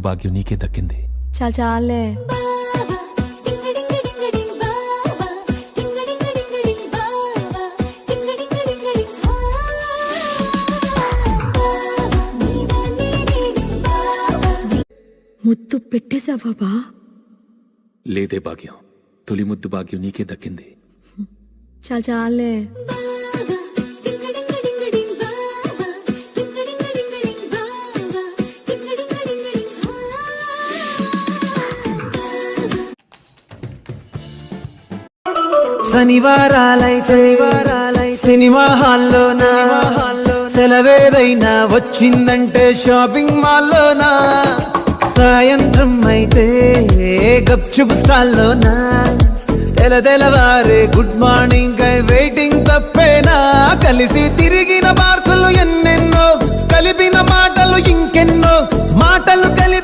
భాగ్యం నీకే దక్కింది. చాలే ముద్దు పెట్టేశావా బా? లేదే భాగ్యం, తొలి ముద్దు భాగ్యం నీకే దక్కింది. చాలే శనివారాలై సినిమా హాల్లోనా సెలవేదైనా వచ్చిందంటే షాపింగ్ మాల్లోనా సాయంత్రం అయితే గప్చుప్ స్టాల్లోనా తెలవారే గుడ్ మార్నింగ్ వెయిటింగ్ తప్పేనా కలిసి తిరిగిన పార్కులు ఎన్నెన్నో